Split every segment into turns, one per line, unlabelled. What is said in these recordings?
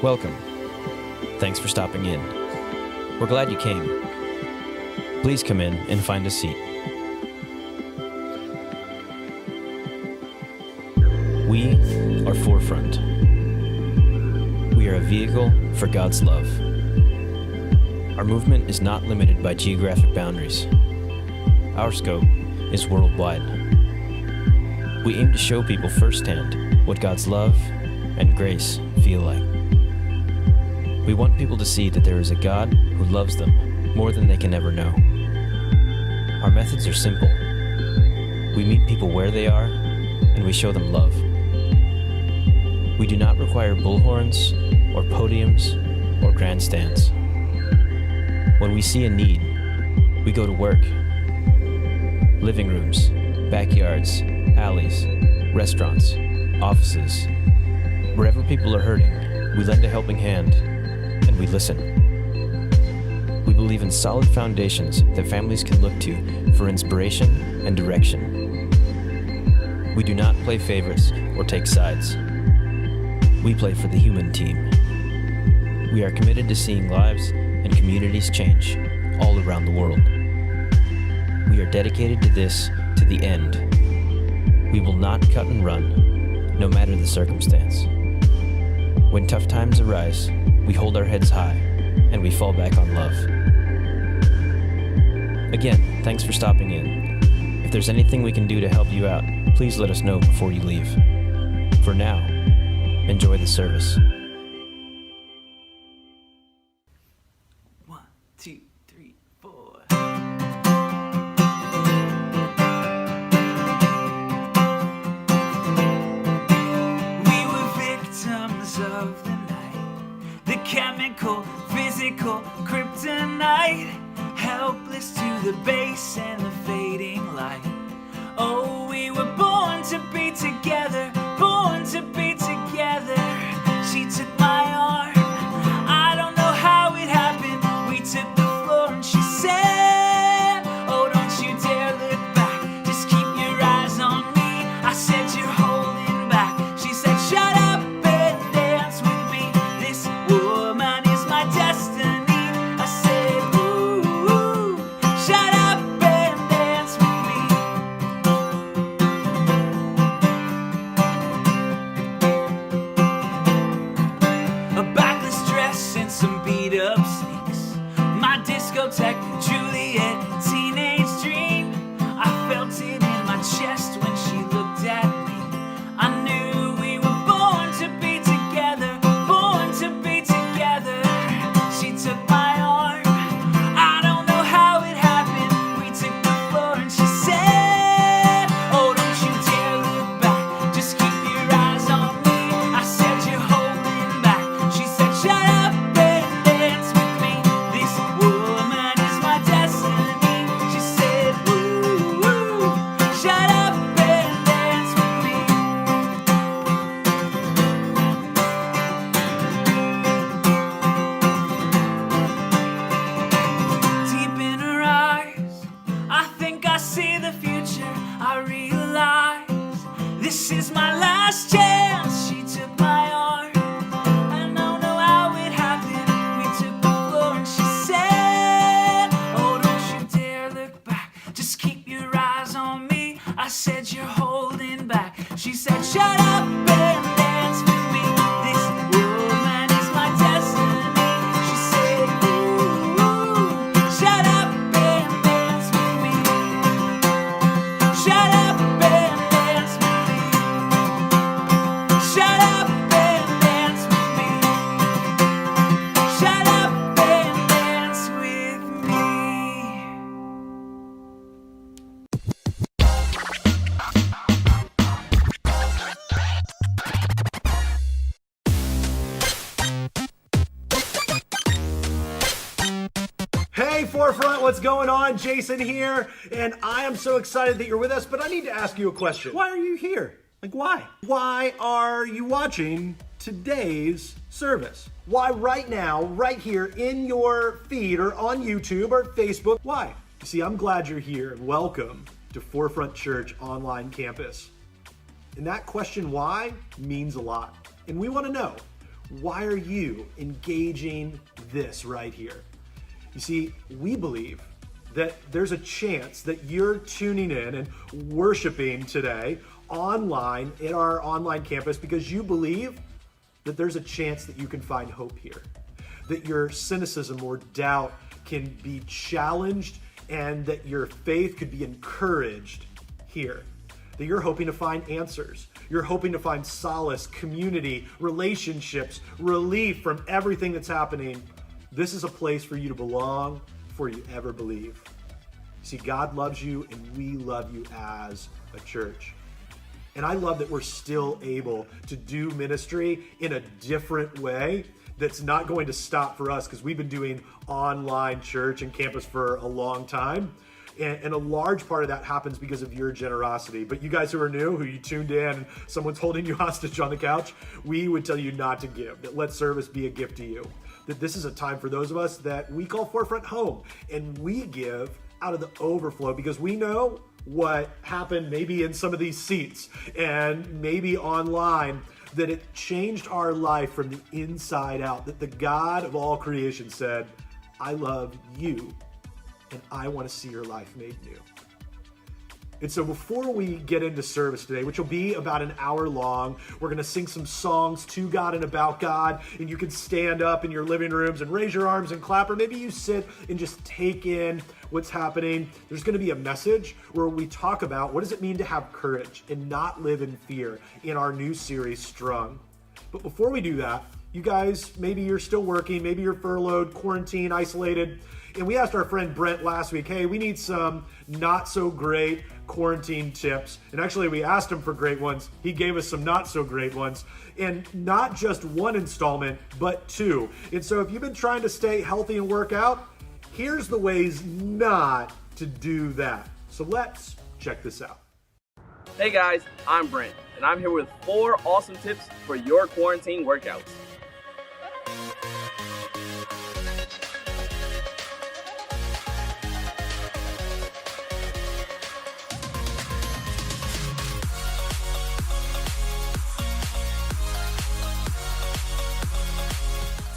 Welcome. Thanks for stopping in. We're glad you came. Please come in and find a seat. We are Forefront. We are a vehicle for God's love. Our movement is not limited by geographic boundaries. Our scope is worldwide. We aim to show people firsthand what God's love and grace feel like. We want people to see that there is a God who loves them more than they can ever know. Our methods are simple. We meet people where they are, and we show them love. We do not require bullhorns or podiums or grandstands. When we see a need, we go to work. Living rooms, backyards, alleys, restaurants, offices. Wherever people are hurting, we lend a helping hand, and we listen. We believe in solid foundations that families can look to for inspiration and direction. We do not play favorites or take sides. We play for the human team. We are committed to seeing lives and communities change all around the world. We are dedicated to this to the end. We will not cut and run, no matter the circumstance. When tough times arise, we hold our heads high, and we fall back on love. Again, thanks for stopping in. If there's anything we can do to help you out, please let us know before you leave. For now, enjoy the service.
1, 2, 3, 4. We were victims of the night, the chemical, physical kryptonite, helpless to the base and the fading light. Oh, we were born to be together, born to be together. She took my arm, I don't know how it happened. We took the floor and she said, oh, don't you dare look back, just keep your eyes on me. I said, you're holding back. She said, shut up and dance with me. This woman is my destiny. I said, ooh, shut up and dance with me. A backless dress and some beat up sneaks, my discotheque Juliet teenage dream. I felt it in my chest when she looked at me. I knew we were born to be together, born to be together. She took my arm, I don't know how it happened. We took the floor and she said, oh, don't you dare look back, just keep your eyes on me. I said, you're holding back. She said, shut up and dance with me. This woman is my destiny. She said, ooh, shut up and dance with me. Deep in her eyes, I think I see the future. I realize this is my last chance. She took my arm, I don't know how it happened. We took the floor and she said, oh, don't you dare look back, just keep your eyes on me. I said, you're holding back. She said, shut up and dance with me. This woman is my destiny. She said, ooh, shut up and dance with me. Shut up and dance with me. Shut up and dance with me. Shut up and dance with me.
Hey Forefront, what's going on? Jason here, and I am so excited that you're with us, but I need to ask you a question. Why are you here? Like, why? Why are you watching today's service? Why right now, right here in your feed or on YouTube or Facebook? Why? You see, I'm glad you're here and welcome to Forefront Church Online Campus. And that question, why, means a lot. And we want to know, why are you engaging this right here? You see, we believe that there's a chance that you're tuning in and worshiping today online at our online campus because you believe that there's a chance that you can find hope here, that your cynicism or doubt can be challenged and that your faith could be encouraged here, that you're hoping to find answers. You're hoping to find solace, community, relationships, relief from everything that's happening. This is a place for you to belong before you ever believe. See, God loves you and we love you as a church. And I love that we're still able to do ministry in a different way that's not going to stop for us because we've been doing online church and campus for a long time. And a large part of that happens because of your generosity. But you guys who are new, who you tuned in, and someone's holding you hostage on the couch, we would tell you not to give, that let service be a gift to you. That this is a time for those of us that we call Forefront home. And we give out of the overflow because we know what happened maybe in some of these seats and maybe online, that it changed our life from the inside out, that the God of all creation said, I love you and I want to see your life made new. And so before we get into service today, which will be about an hour long, we're going to sing some songs to God and about God, and you can stand up in your living rooms and raise your arms and clap, or maybe you sit and just take in what's happening. There's going to be a message where we talk about what does it mean to have courage and not live in fear in our new series, Strong. But before we do that, you guys, maybe you're still working, maybe you're furloughed, quarantined, isolated, and we asked our friend Brent last week, hey, we need some not so great quarantine tips. And actually we asked him for great ones. He gave us some not so great ones, and not just one installment, but two. And so if you've been trying to stay healthy and work out, here's the ways not to do that. So let's check this out.
Hey guys, I'm Brent, and I'm here with 4 awesome tips for your quarantine workouts.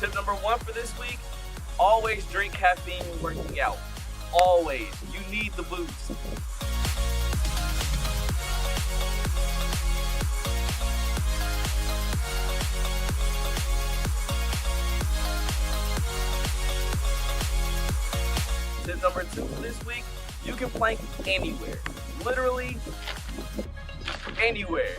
Tip number 1 for this week, always drink caffeine when working out. Always. You need the boost. Tip number 2 for this week, you can plank anywhere. Literally anywhere.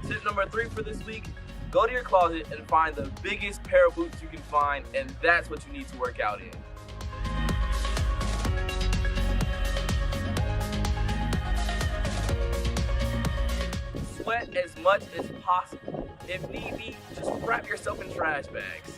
Tip number 3 for this week, go to your closet and find the biggest pair of boots you can find, and that's what you need to work out in. Sweat as much as possible. If need be, just wrap yourself in trash bags.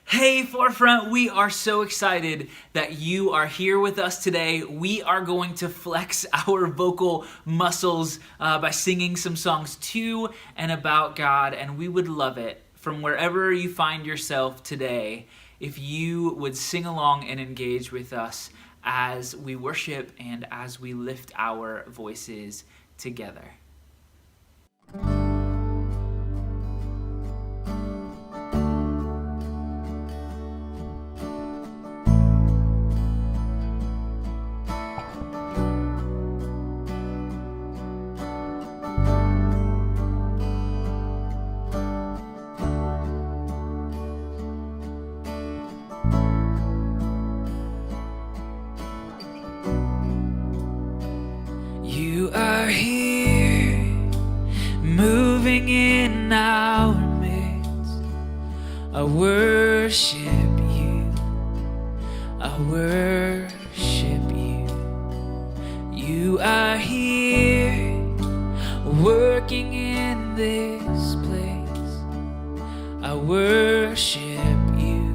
Hey Forefront, we are so excited that you are here with us today. We are going to flex our vocal muscles by singing some songs to and about God, and we would love it from wherever you find yourself today if you would sing along and engage with us as we worship and as we lift our voices together. You are here, moving in our midst. I worship you, I worship you. You are here, working in this place. I worship you.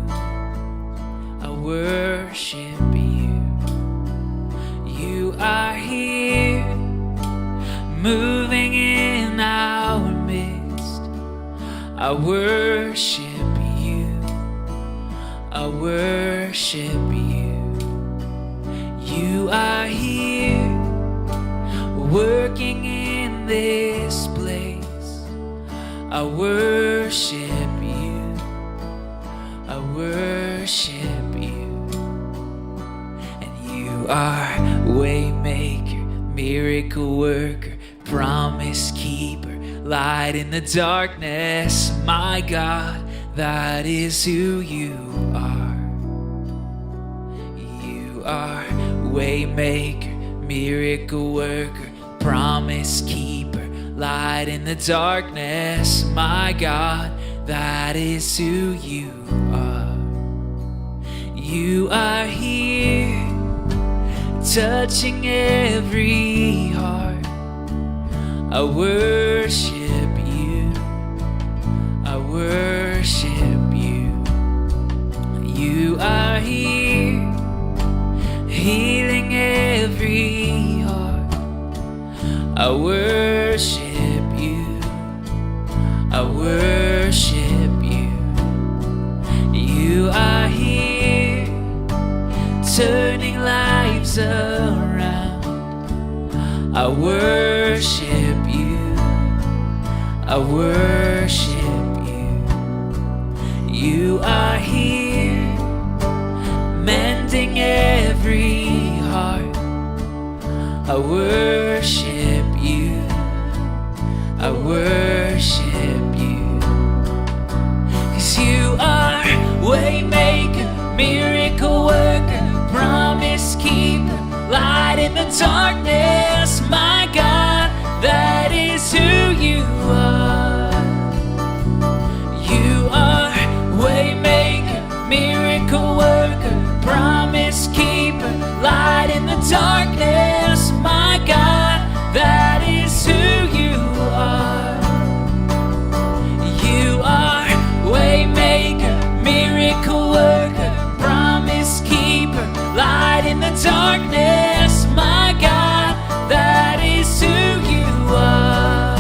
I worship you. I worship you. You are here, working in this place. I worship you. I worship you. And you are waymaker, miracle worker, promise keeper, light in the darkness. My God, that is who you are. You are waymaker, miracle worker, promise keeper, light in the darkness. My God, that is who you are. You are here, touching every heart. I worship you. I worship you. You are here, healing every heart. I worship you. I worship you. You are here, turning lives around. I worship you. I worship you. You are here, mending every heart. I worship you. I worship you. 'Cause you are waymaker, miracle worker, promise keeper, light in the darkness. My God, that is who you are. You are waymaker, miracle worker, promise keeper, light in the darkness. My God, that is who you are. You are waymaker, miracle worker, promise keeper, light in the darkness. My God, that is who you are.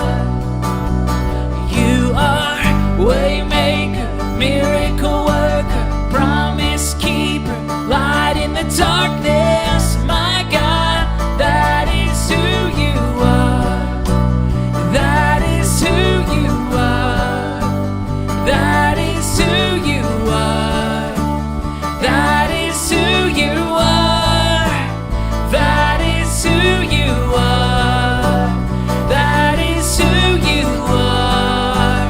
You are waymaker, miracle worker, promise keeper, light in the darkness. My God, that is who you are. That is who you are. That is who you are. That is who you are. That is who you are. That is who you are.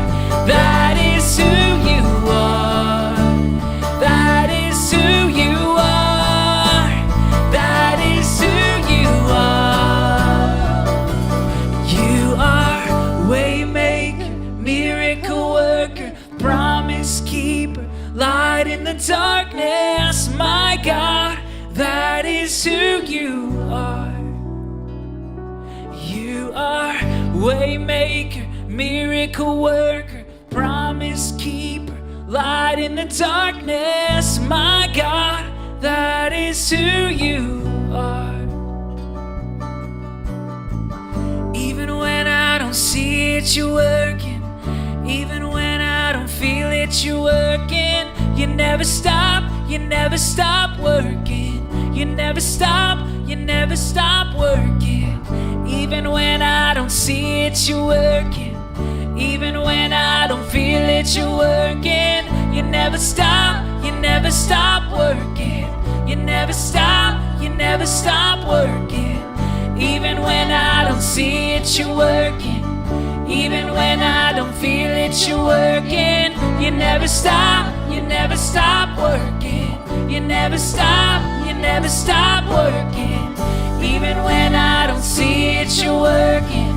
That is who you are. That is who you are. That is who you are. You are waymaker, miracle worker, promise keeper, light in the darkness. My God, that is who you are. You are waymaker, miracle worker, promise keeper, light in the darkness. My God, that is who you are. Even when I don't see it, you're working. Even when I don't feel it, you're working. You never stop, you never stop working. You never stop, you never stop working. Even when I don't see it, you're working. Even when I don't feel it, you're working. You never stop, you never stop working. You never stop, you never stop working. Even when I don't see it, you're working. Even when I don't feel it, you're working. You never stop, you never stop working. You never stop, you never stop working. Even when I don't see it, you're working.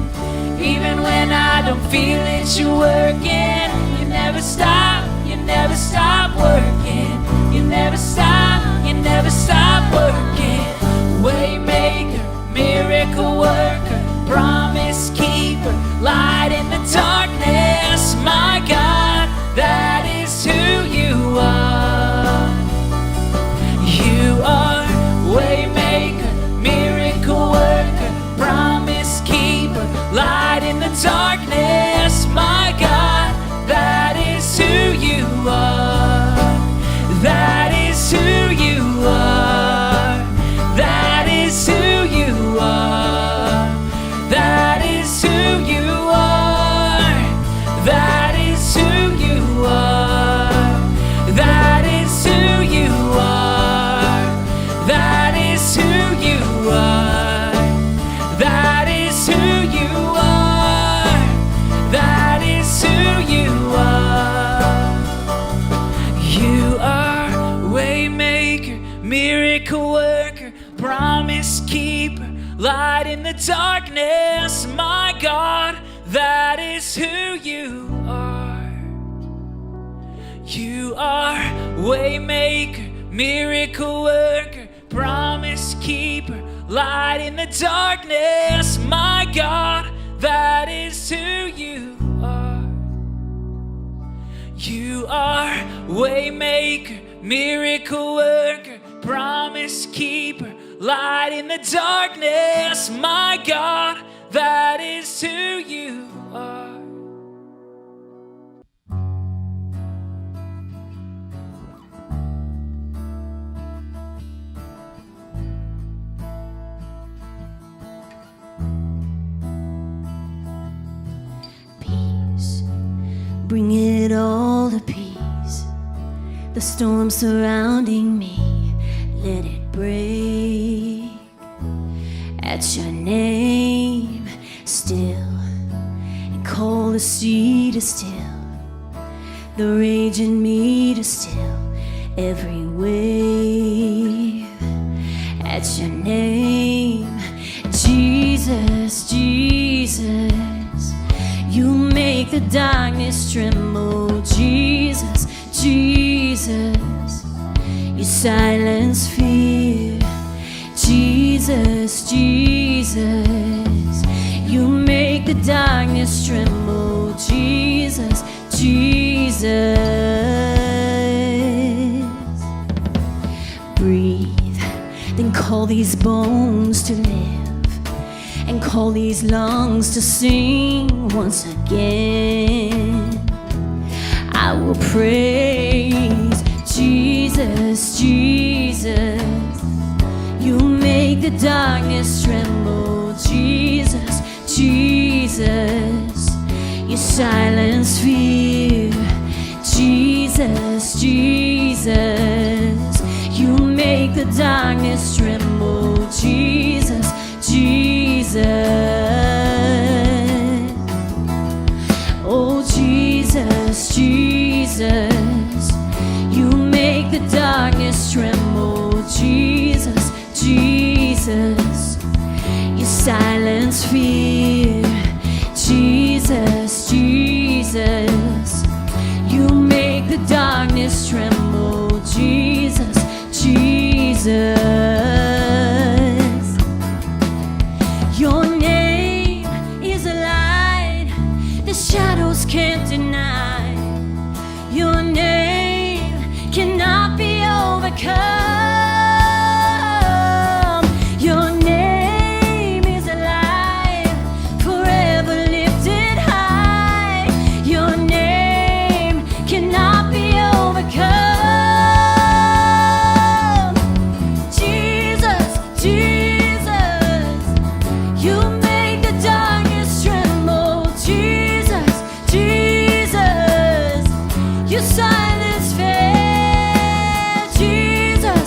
Even when I don't feel it, you're working. You never stop, you never stop working. You never stop, you never stop working. Waymaker, miracle worker, promise keeper, light in the darkness. My God, that is who you are. You are waymaker, miracle worker, promise keeper, light in the darkness. My God, that miracle worker, promise keeper, light in the darkness. My God, that is who you are. You are waymaker, miracle worker, promise keeper, light in the darkness. My God, that is who you are. You are waymaker, miracle worker, promise keeper, light in the darkness. My God, that is who you are.
Peace, bring it all to peace. The storm surrounding me, let it break. At your name, still, and call the sea to still, the rage in me to still every wave. At your name, Jesus, Jesus, you make the darkness tremble. Jesus, Jesus, you silence fear. Jesus, Jesus, you make the darkness tremble. Jesus, Jesus. Breathe, then call these bones to live, and call these lungs to sing once again. I will praise Jesus, Jesus. You make the darkness tremble. Jesus, Jesus, you silence fear. Jesus, Jesus, you make the darkness tremble. Jesus, Jesus. Oh, Jesus, Jesus, you make the darkness tremble. Jesus, Jesus, you silence fear. Jesus, Jesus, you make the darkness tremble. Jesus, Jesus. Your name is a light the shadows can't deny. Your name cannot be overcome. Silence fear, Jesus.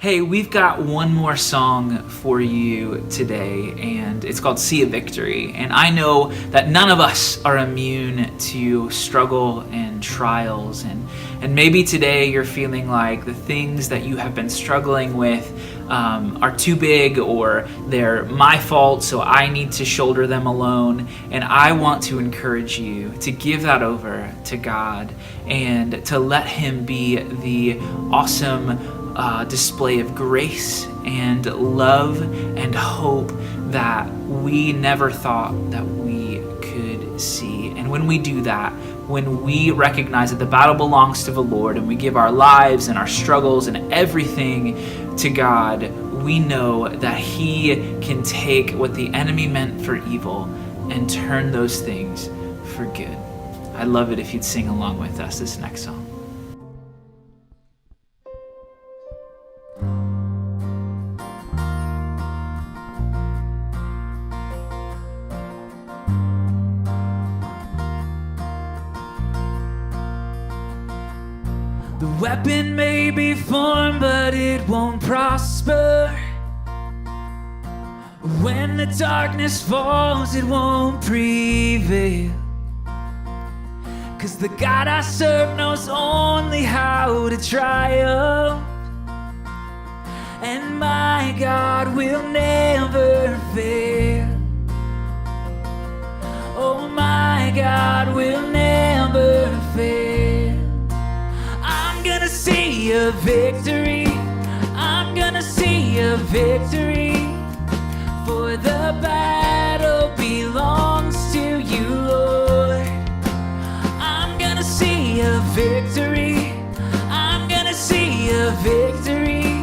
Hey, we've got one more song for you today, and it's called Sea of Victory. And I know that none of us are immune to struggle and trials. And maybe today you're feeling like the things that you have been struggling with are too big, or they're my fault, so I need to shoulder them alone. And I want to encourage you to give that over to God and to let Him be the awesome display of grace and love and hope that we never thought that we could see. And when we do that, when we recognize that the battle belongs to the Lord and we give our lives and our struggles and everything to God, we know that He can take what the enemy meant for evil and turn those things for good. I'd love it if you'd sing along with us this next song. The weapon may be formed, but it won't prosper. When the darkness falls, it won't prevail. 'Cause the God I serve knows only how to triumph. And my God will never fail. Oh, my God will never fail. I'm gonna see a victory. I'm gonna see a victory. For the battle belongs to you, Lord. I'm gonna see a victory. I'm gonna see a victory.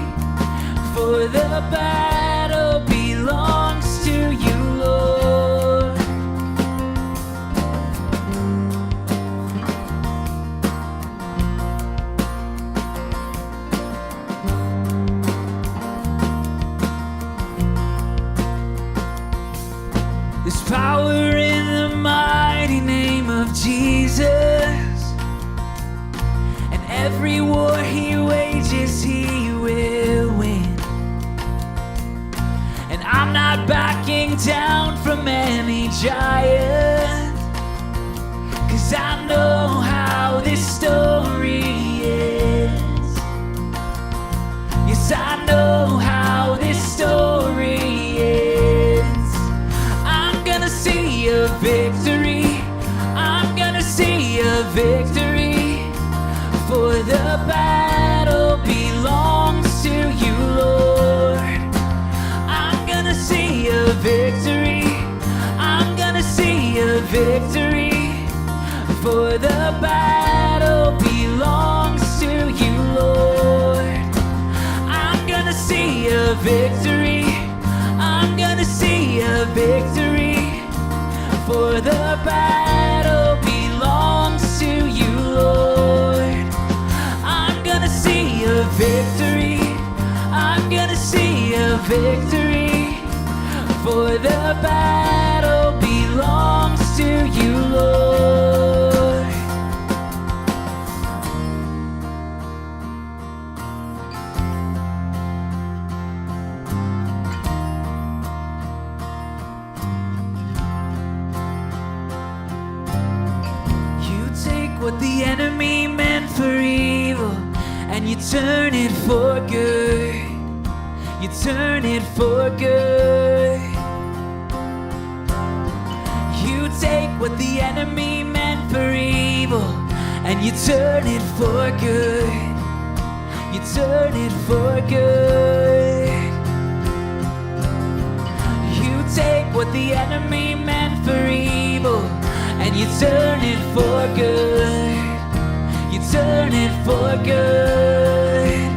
For the battle belongs to you, Lord. There's power in the mighty name of Jesus, and every war He wages, He will win. And I'm not backing down from any giant, 'cause I know how this story ends. Yes, I know how this story ends. I'm gonna see a victory. I'm gonna see a victory. For the battle belongs to you, Lord. I'm gonna see a victory. I'm gonna see a victory. For the battle belongs to you, Lord. I'm gonna see a victory. I'm gonna see a victory. For the battle belongs to you, Lord. I'm gonna see a victory. I'm gonna see a victory. For the battle belongs to you, Lord. You take what the enemy meant for evil and you turn it for good. You turn it for good. You take what the enemy meant for evil and you turn it for good. You turn it for good. You take what the enemy meant for evil and you turn it for good. You turn it for good.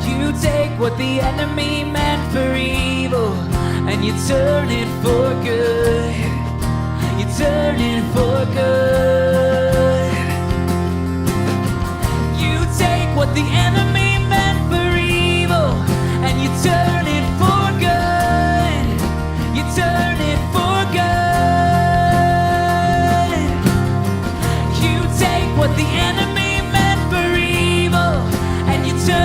You take what the enemy meant for evil and you turn it for good. You turn it for good. You take what the enemy meant for evil and you turn it for good. You turn it for good. You take what the enemy meant for evil and you turn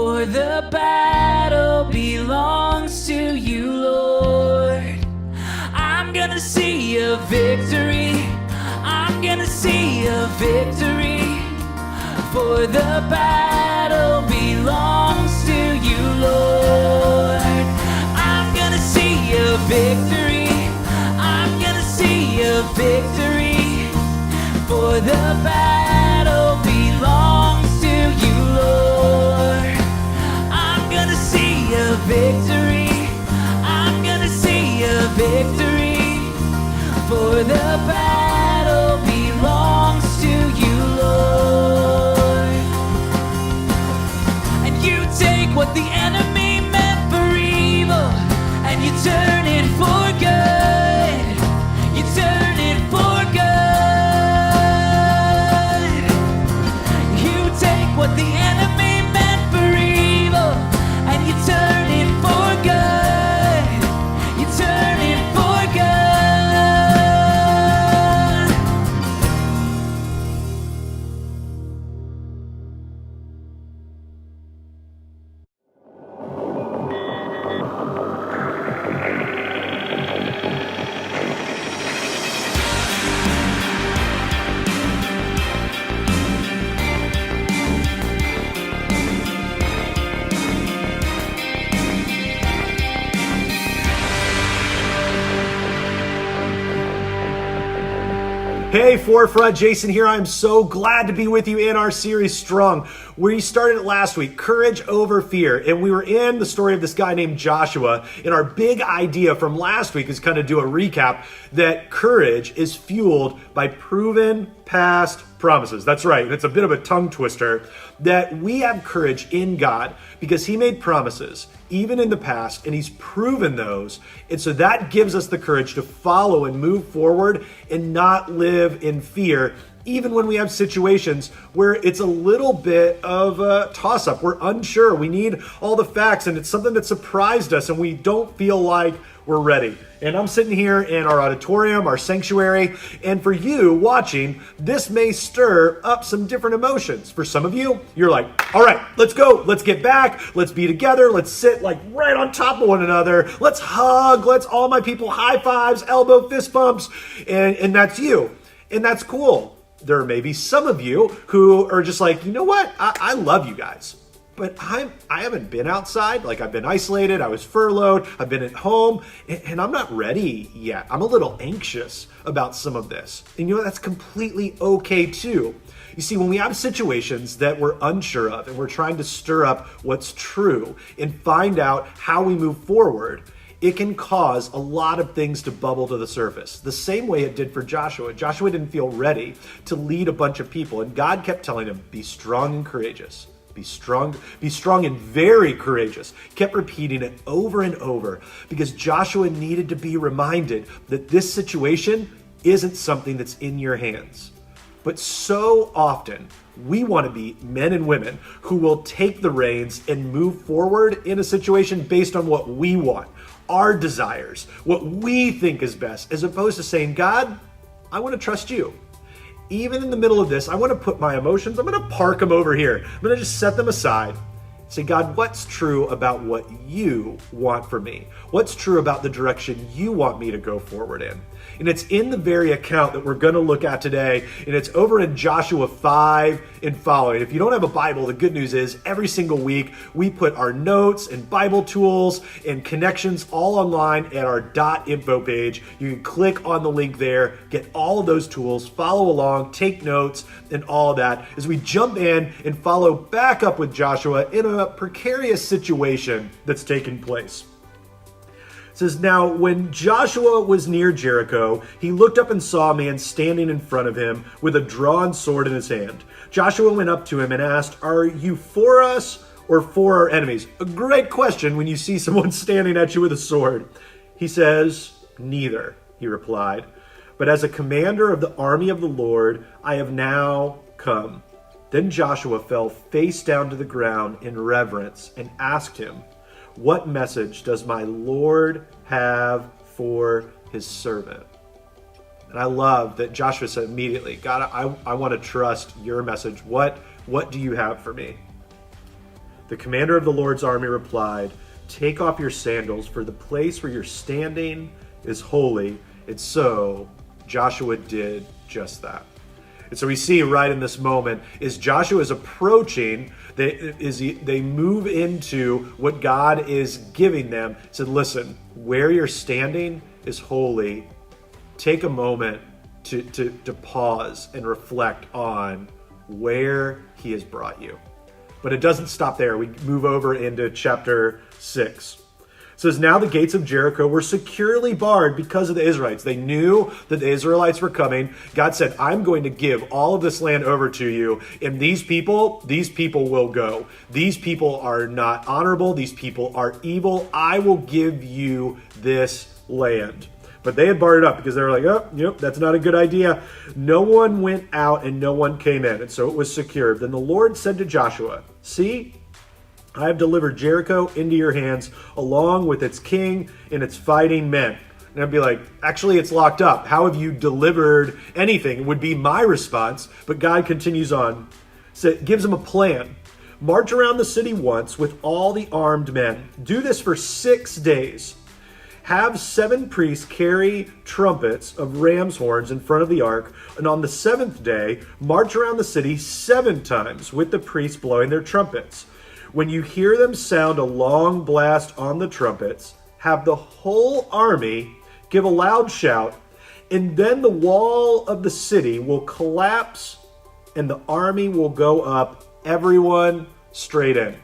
For the battle belongs to you, Lord. I'm gonna see a victory. I'm gonna see a victory. For the battle belongs to you, Lord. I'm gonna see a victory. I'm gonna see a victory. For the battle belongs to you, Lord. I'm gonna see a victory. I'm gonna see a victory. For the battle belongs to you, Lord. And you take what the enemy meant for evil, and you turn it for good. You turn it for good. You take what the enemy meant for evil, and you turn it for good. You turn it for good.
Hey Forefront, Jason here. I'm so glad to be with you in our series Strong. We started it last week, Courage Over Fear, and we were in the story of this guy named Joshua. And our big idea from last week is kind of do a recap that courage is fueled by proven past promises. That's right. And it's a bit of a tongue twister that we have courage in God because he made promises even in the past, and he's proven those. And so that gives us the courage to follow and move forward and not live in fear, even when we have situations where it's a little bit of a toss-up. We're unsure. We need all the facts, and it's something that surprised us, and we don't feel like we're ready. And I'm sitting here in our auditorium, our sanctuary, and for you watching, this may stir up some different emotions. For some of you, you're like, all right, let's go. Let's get back. Let's be together. Let's sit like right on top of one another. Let's hug. Let's all my people high fives, elbow fist bumps. And that's you. And that's cool. There may be some of you who are just like, you know what? I love you guys. But I haven't been outside. Like, I've been isolated. I was furloughed. I've been at home, and I'm not ready yet. I'm a little anxious about some of this. And you know, that's completely okay too. You see, when we have situations that we're unsure of and we're trying to stir up what's true and find out how we move forward, it can cause a lot of things to bubble to the surface. The same way it did for Joshua. Joshua didn't feel ready to lead a bunch of people, and God kept telling him, be strong and courageous. Be strong and very courageous. Kept repeating it over and over because Joshua needed to be reminded that this situation isn't something that's in your hands. But so often, we want to be men and women who will take the reins and move forward in a situation based on what we want, our desires, what we think is best, as opposed to saying, God, I want to trust you. Even in the middle of this, I want to put my emotions, I'm going to park them over here. I'm going to just set them aside. Say, God, what's true about what you want for me? What's true about the direction you want me to go forward in? And it's in the very account that we're going to look at today, and it's over in Joshua 5 and following. If you don't have a Bible, the good news is every single week we put our notes and Bible tools and connections all online at our .info page. You can click on the link there, get all of those tools, follow along, take notes, and all of that as we jump in and follow back up with Joshua in a precarious situation that's taken place. It says, now when Joshua was near Jericho, he looked up and saw a man standing in front of him with a drawn sword in his hand. Joshua went up to him and asked, are you for us or for our enemies? A great question when you see someone standing at you with a sword. He says, neither, he replied. But as a commander of the army of the Lord, I have now come. Then Joshua fell face down to the ground in reverence and asked him, what message does my Lord have for his servant? And I love that Joshua said immediately, God, I want to trust your message. What do you have for me? The commander of the Lord's army replied, "Take off your sandals, for the place where you're standing is holy." And so Joshua did just that. And so we see right in this moment is Joshua is approaching, they move into what God is giving them. He said, listen, where you're standing is holy. Take a moment to pause and reflect on where he has brought you. But it doesn't stop there. We move over into chapter 6. It says, now the gates of Jericho were securely barred because of the Israelites. They knew that the Israelites were coming. God said, I'm going to give all of this land over to you. And these people will go. These people are not honorable. These people are evil. I will give you this land. But they had barred it up because they were like, oh, yep, that's not a good idea. No one went out and no one came in. And so it was secured. Then the Lord said to Joshua, see, I have delivered Jericho into your hands, along with its king and its fighting men. And I'd be like, actually, it's locked up. How have you delivered anything? It would be my response. But God continues on. So it gives them a plan. March around the city once with all the armed men. Do this for 6 days. Have 7 priests carry trumpets of ram's horns in front of the ark. And on the 7th day, march around the city 7 times with the priests blowing their trumpets. When you hear them sound a long blast on the trumpets, have the whole army give a loud shout, and then the wall of the city will collapse and the army will go up, everyone straight in.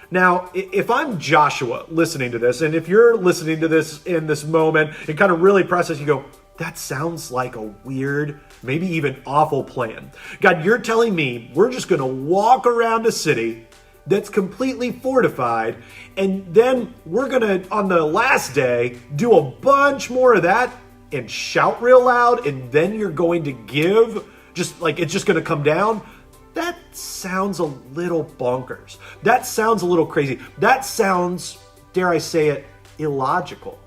Now, if I'm Joshua listening to this, and if you're listening to this in this moment and kind of really process, you go, that sounds like a weird, maybe even awful plan. God, you're telling me we're just going to walk around a city that's completely fortified, and then we're going to, on the last day, do a bunch more of that and shout real loud, and then you're going to give, just like it's just going to come down? That sounds a little bonkers. That sounds a little crazy. That sounds, dare I say it, illogical.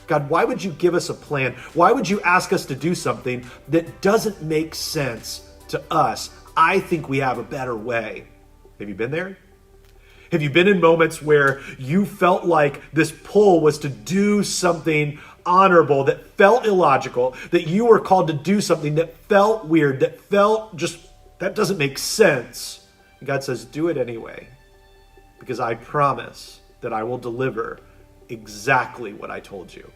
God, why would you give us a plan? Why would you ask us to do something that doesn't make sense to us? I think we have a better way. Have you been there? Have you been in moments where you felt like this pull was to do something honorable that felt illogical, that you were called to do something that felt weird, that felt just, that doesn't make sense? And God says, do it anyway, because I promise that I will deliver exactly what I told you.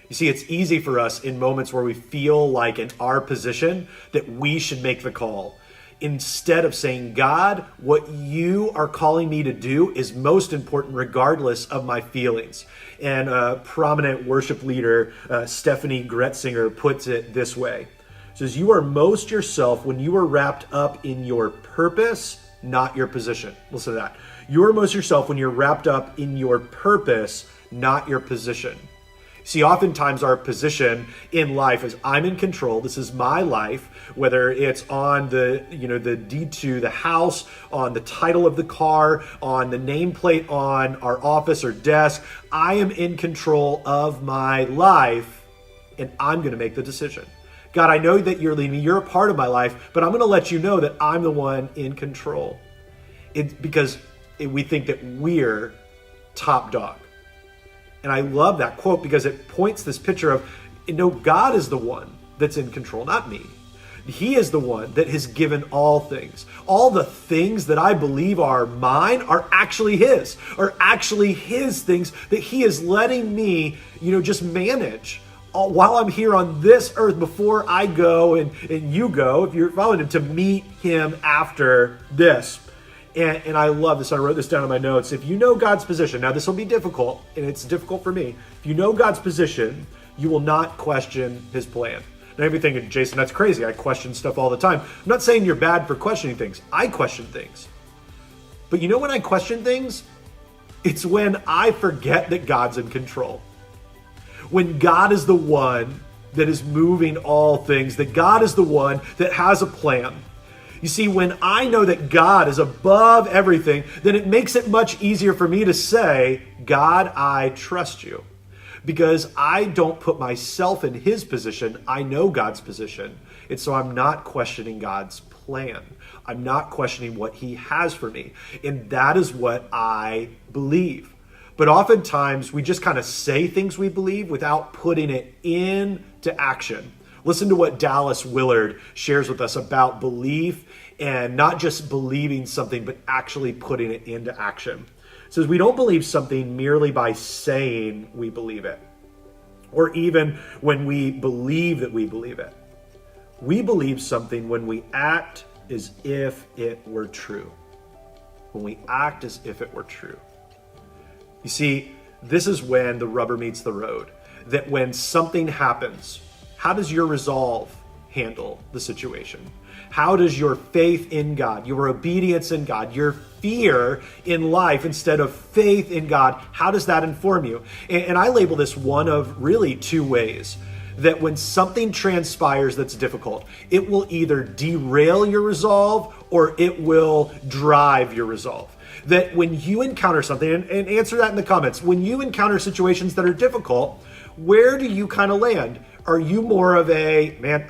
You see, it's easy for us in moments where we feel like in our position that we should make the call. Instead of saying, God, what you are calling me to do is most important regardless of my feelings. And a prominent worship leader, Stephanie Gretzinger, puts it this way. She says, you are most yourself when you are wrapped up in your purpose, not your position. Listen to that. You are most yourself when you're wrapped up in your purpose, not your position. See, oftentimes our position in life is I'm in control. This is my life, whether it's on the deed to the house, on the title of the car, on the nameplate on our office or desk. I am in control of my life, and I'm going to make the decision. God, I know that you're leading me. You're a part of my life, but I'm going to let you know that I'm the one in control. Because we think that we're top dog. And I love that quote because it points this picture of, God is the one that's in control, not me. He is the one that has given all things. All the things that I believe are mine are actually his things that he is letting me, just manage while I'm here on this earth before I go and you go, if you're following him, to meet him after this. And I love this. I wrote this down in my notes. If you know God's position, now this will be difficult, and it's difficult for me. If you know God's position, you will not question his plan. Now you'll be thinking, Jason, that's crazy. I question stuff all the time. I'm not saying you're bad for questioning things. I question things. But when I question things, it's when I forget that God's in control. When God is the one that is moving all things, that God is the one that has a plan. You see, when I know that God is above everything, then it makes it much easier for me to say, God, I trust you. Because I don't put myself in his position. I know God's position. And so I'm not questioning God's plan. I'm not questioning what he has for me. And that is what I believe. But oftentimes we just kind of say things we believe without putting it into action. Listen to what Dallas Willard shares with us about belief, and not just believing something, but actually putting it into action. It says, we don't believe something merely by saying we believe it, or even when we believe that we believe it. We believe something when we act as if it were true. When we act as if it were true. You see, this is when the rubber meets the road. That when something happens, how does your resolve handle the situation? How does your faith in God, your obedience in God, your fear in life instead of faith in God, how does that inform you? And I label this one of really two ways. That when something transpires that's difficult, it will either derail your resolve or it will drive your resolve. That when you encounter something, and answer that in the comments, when you encounter situations that are difficult, where do you kind of land? Are you more of a, man,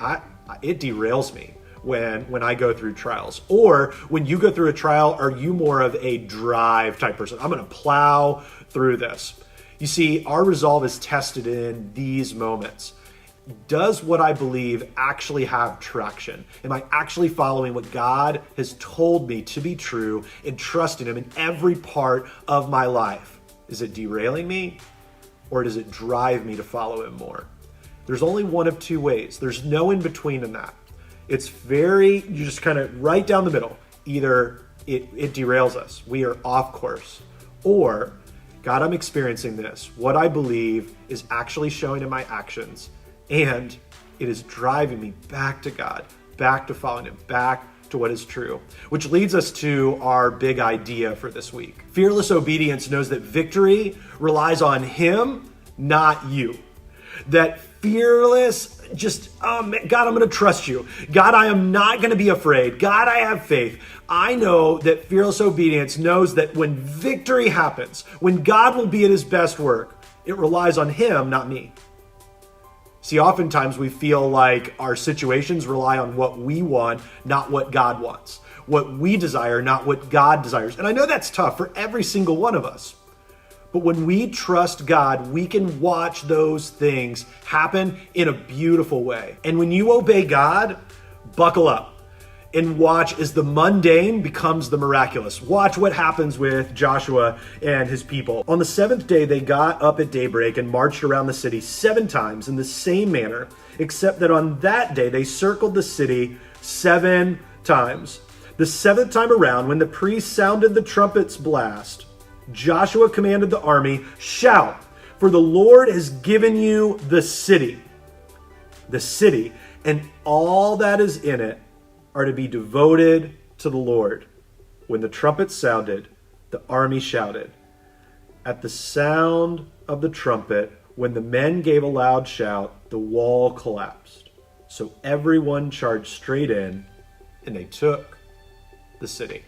it derails me when I go through trials? Or when you go through a trial, are you more of a drive type person? I'm going to plow through this. You see, our resolve is tested in these moments. Does what I believe actually have traction? Am I actually following what God has told me to be true and trusting Him in every part of my life? Is it derailing me, or does it drive me to follow Him more? There's only one of two ways. There's no in between in that. It's you just kind of right down the middle. Either it derails us, we are off course, or God, I'm experiencing this. What I believe is actually showing in my actions, and it is driving me back to God, back to following Him, back to what is true. Which leads us to our big idea for this week. Fearless obedience knows that victory relies on Him, not you. That fearless, God, I'm going to trust you. God, I am not going to be afraid. God, I have faith. I know that fearless obedience knows that when victory happens, when God will be at His best work, it relies on Him, not me. See, oftentimes we feel like our situations rely on what we want, not what God wants. What we desire, not what God desires. And I know that's tough for every single one of us. But when we trust God, we can watch those things happen in a beautiful way. And when you obey God, buckle up and watch as the mundane becomes the miraculous. Watch what happens with Joshua and his people. On the seventh day, they got up at daybreak and marched around the city 7 times in the same manner, except that on that day, they circled the city 7 times. The 7th time around, when the priest sounded the trumpet's blast, Joshua commanded the army, "Shout, for the Lord has given you the city, and all that is in it are to be devoted to the Lord." When the trumpet sounded, the army shouted. At the sound of the trumpet, when the men gave a loud shout, the wall collapsed. So everyone charged straight in, and they took the city.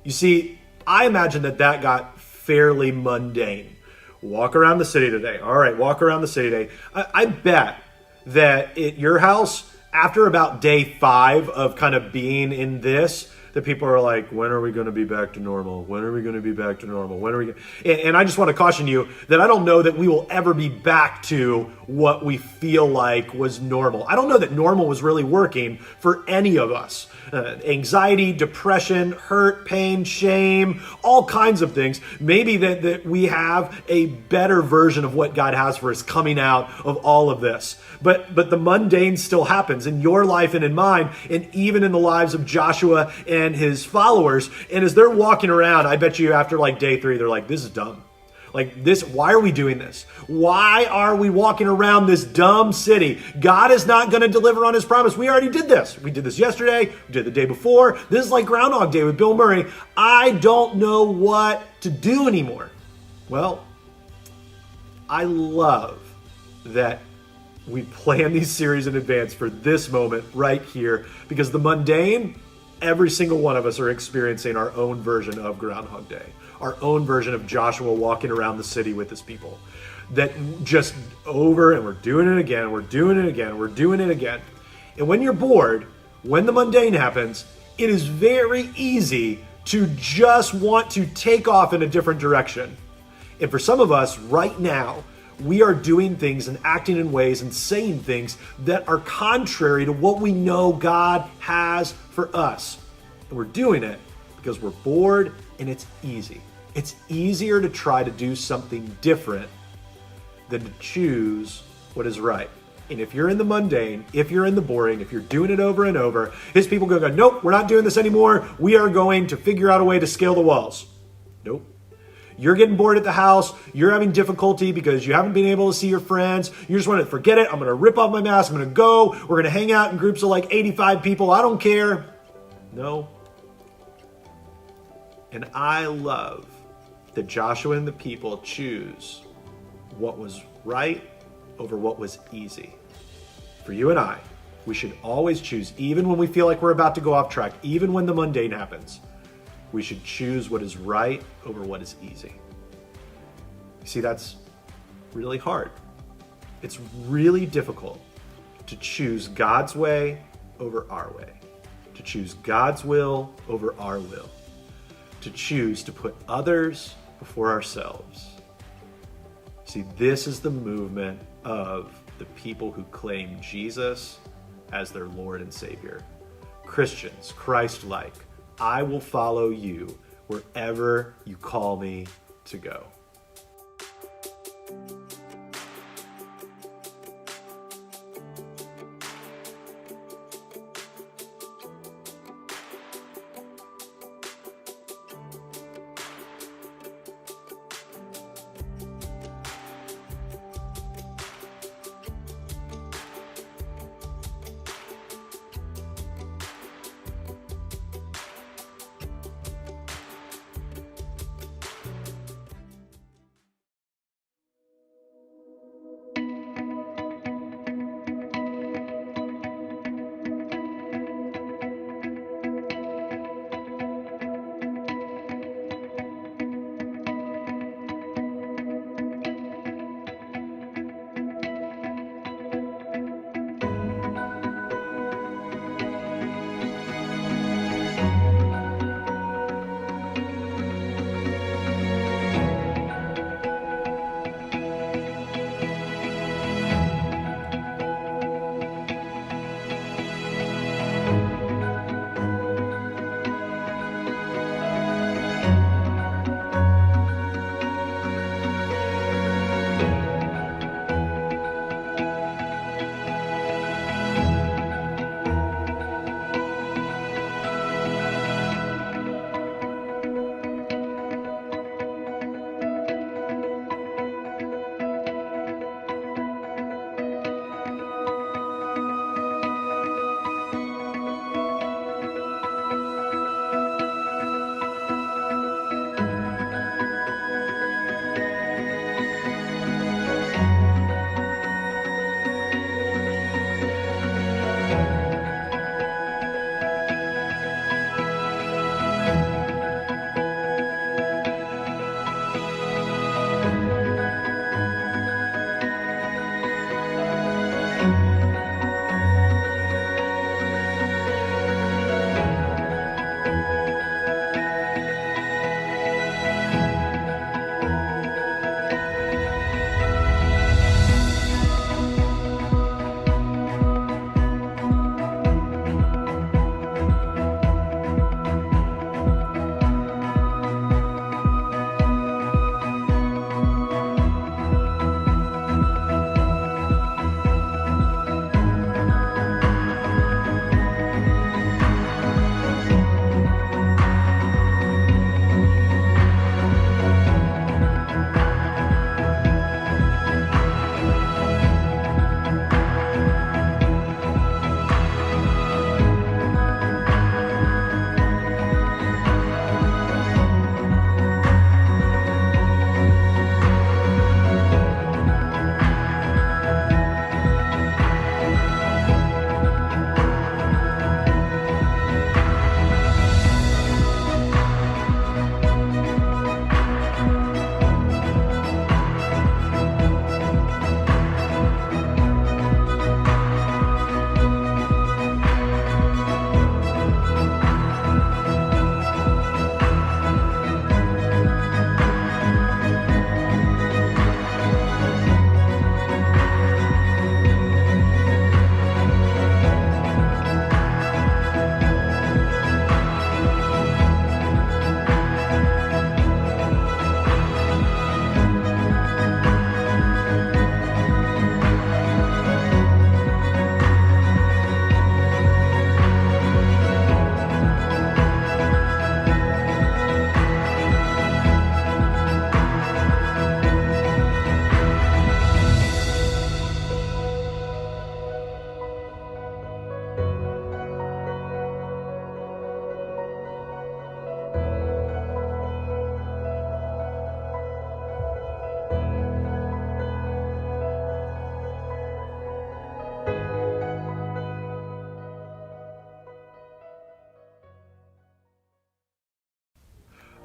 You see, I imagine that got fairly mundane. Walk around the city today. All right, walk around the city today. I bet that at your house, after about day 5 of kind of being in this, that people are like, when are we going to be back to normal? When are we going to be back to normal? When are we? And I just want to caution you that I don't know that we will ever be back to what we feel like was normal. I don't know that normal was really working for any of us. Anxiety, depression, hurt, pain, shame, all kinds of things. Maybe that we have a better version of what God has for us coming out of all of this. But the mundane still happens in your life and in mine, and even in the lives of Joshua and his followers. And as they're walking around, I bet you after like day 3, they're like, this is dumb. Like this, why are we doing this? Why are we walking around this dumb city? God is not going to deliver on His promise. We already did this. We did this yesterday. We did the day before. This is like Groundhog Day with Bill Murray. I don't know what to do anymore. Well, I love that we plan these series in advance for this moment right here, because the mundane, every single one of us are experiencing our own version of Groundhog Day, our own version of Joshua walking around the city with his people. That just over, and we're doing it again, we're doing it again, we're doing it again. And when you're bored, when the mundane happens, it is very easy to just want to take off in a different direction. And for some of us right now, we are doing things and acting in ways and saying things that are contrary to what we know God has for us. And we're doing it because we're bored and it's easy. It's easier to try to do something different than to choose what is right. And if you're in the mundane, if you're in the boring, if you're doing it over and over, his people go, nope, we're not doing this anymore. We are going to figure out a way to scale the walls. Nope. You're getting bored at the house. You're having difficulty because you haven't been able to see your friends. You just want to forget it. I'm going to rip off my mask. I'm going to go. We're going to hang out in groups of like 85 people. I don't care. No. And I love that Joshua and the people choose what was right over what was easy. For you and I, we should always choose, even when we feel like we're about to go off track, even when the mundane happens, we should choose what is right over what is easy. You see, that's really hard. It's really difficult to choose God's way over our way, to choose God's will over our will, to choose to put others before ourselves. See, this is the movement of the people who claim Jesus as their Lord and Savior. Christians, Christ-like, I will follow you wherever you call me to go.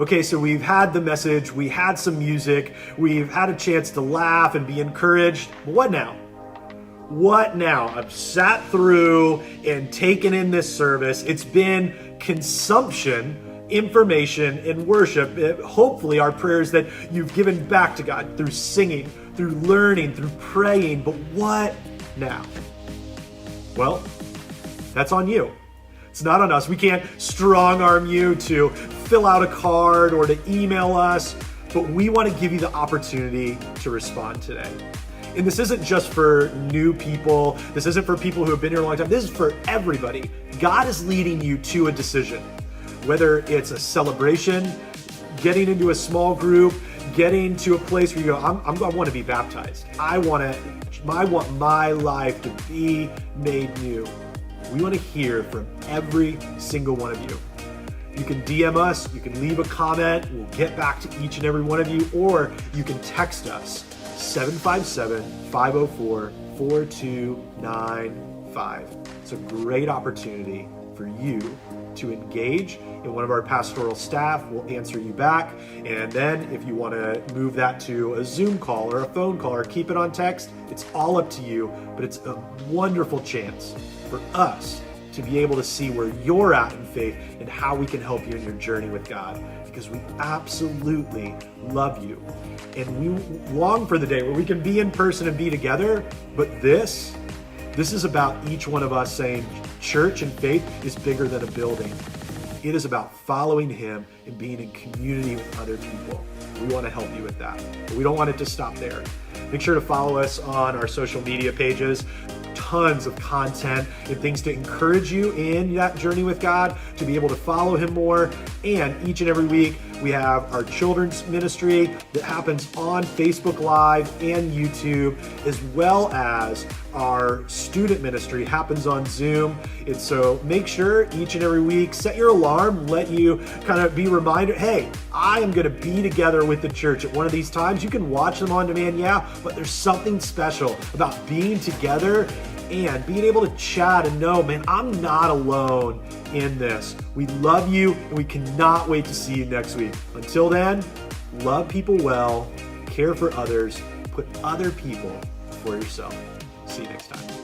Okay, so we've had the message, we had some music, we've had a chance to laugh and be encouraged. But what now? What now? I've sat through and taken in this service. It's been consumption, information, and worship. Hopefully, our prayers that you've given back to God through singing, through learning, through praying. But what now? Well, that's on you. It's not on us. We can't strong arm you to fill out a card or to email us, but we want to give you the opportunity to respond today. And this isn't just for new people. This isn't for people who have been here a long time. This is for everybody. God is leading you to a decision, whether it's a celebration, getting into a small group, getting to a place where you go, I want to be baptized. I want my life to be made new. We want to hear from every single one of you. You can DM us, you can leave a comment, we'll get back to each and every one of you, or you can text us 757-504-4295. It's a great opportunity for you to engage in one of our pastoral staff. We'll answer you back. And then if you want to move that to a Zoom call or a phone call or keep it on text, it's all up to you. But it's a wonderful chance for us to be able to see where you're at in faith and how we can help you in your journey with God, because we absolutely love you. And we long for the day where we can be in person and be together. But this is about each one of us saying church and faith is bigger than a building. It is about following Him and being in community with other people. We want to help you with that, but we don't want it to stop there. Make sure to follow us on our social media pages. Tons of content and things to encourage you in that journey with God, to be able to follow Him more. And each and every week, we have our children's ministry that happens on Facebook Live and YouTube, as well as our student ministry happens on Zoom. And so make sure each and every week, set your alarm, let you kind of be reminded, hey, I am going to be together with the church at one of these times. You can watch them on demand, yeah, but there's something special about being together and being able to chat and know, man, I'm not alone in this. We love you, and we cannot wait to see you next week. Until then, love people well, care for others, put other people before yourself. See you next time.